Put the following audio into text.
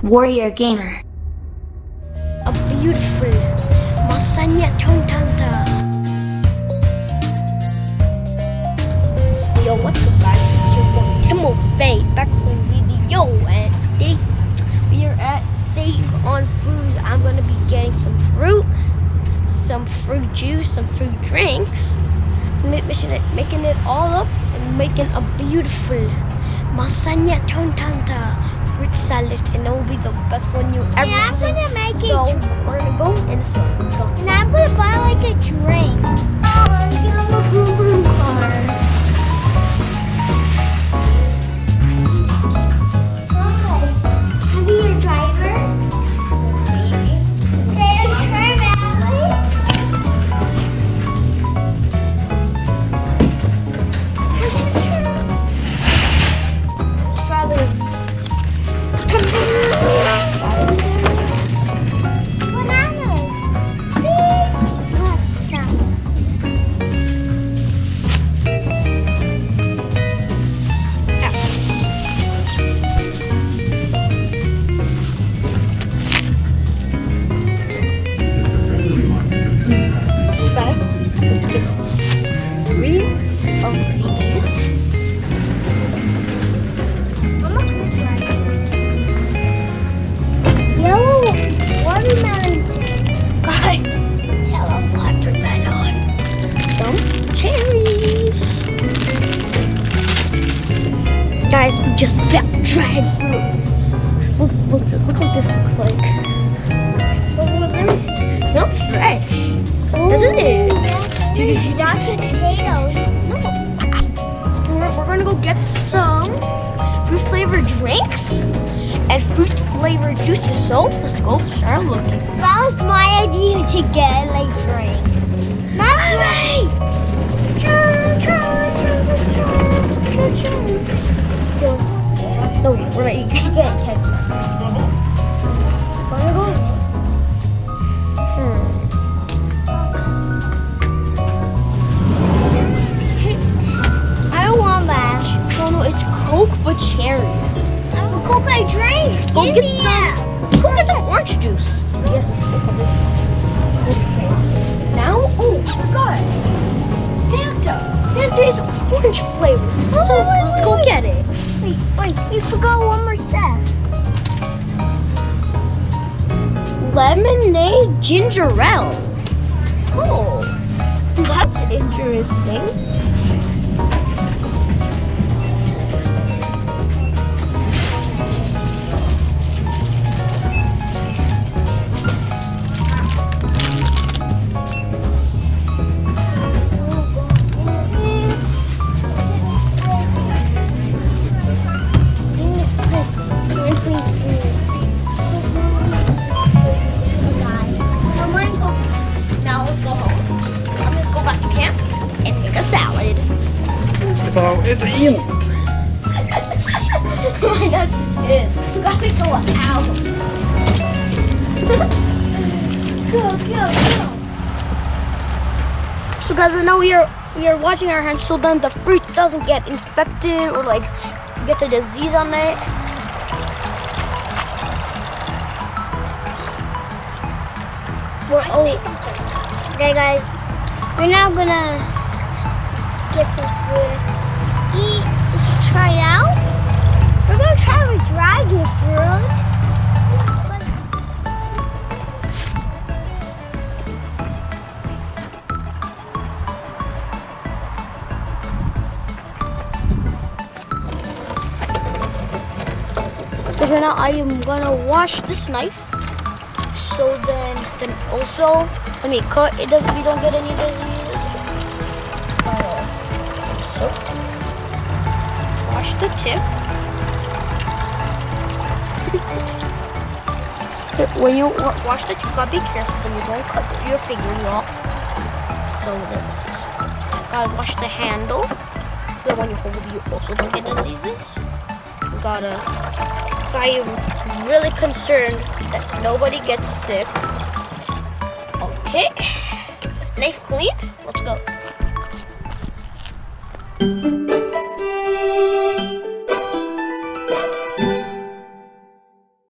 Warrior Gamer. A beautiful masanya chontanta. Yo, what's up guys? It's your boy Timothy back from video, and today we are at Save on Foods. I'm gonna be getting some fruit juice, some fruit drinks, making it all up and making a beautiful masanya chontanta fruit salad, and it will be the best one you ever seen. I'm gonna make it. So we're gonna go in the store. Let's go. And I'm gonna buy like a drink. Oh, I'm getting a boom boom car. Have you your driver? Maybe. Okay, let's turn around. Strawberry. Bananas. See? Look, stop. Guys, let's get 3 of these. Yellow watermelon. Guys, yellow watermelon. Some cherries. Guys, we just found dried fruit. Look what this looks like. It smells fresh, isn't it? Dude, you Not potatoes. No. We're gonna go get some fruit flavored drinks and fruit flavored juices. So let's go start looking. That was my idea to get like drinks. Not me. No, we're not. You can get it. Wanna go? I don't want that. No, it's Coke but cherry. I want Coke I drink. Go Give get me some. Go get some orange juice. Yes. Okay. Now, oh my God, Fanta. Fanta is orange flavor. So let's go get it. Wait, you forgot one more step. Lemonade ginger ale. Oh, that's interesting. So it's you. That's it. You gotta go out. Go. So guys, right now we are washing our hands so then the fruit doesn't get infected or like gets a disease on it. Say something. Okay, guys, we're now gonna get some food. Let's try it out. We're gonna try with dragon fruit. So right now I am gonna wash this knife. So then also let me cut. We don't get any diseases. So wash the tip. When you wash the tip, you gotta be careful then you don't cut your fingers off. So this is, gotta wash the handle. So when you hold it, you also don't get diseases. You gotta. So I am really concerned that nobody gets sick. Okay, knife clean. Let's go.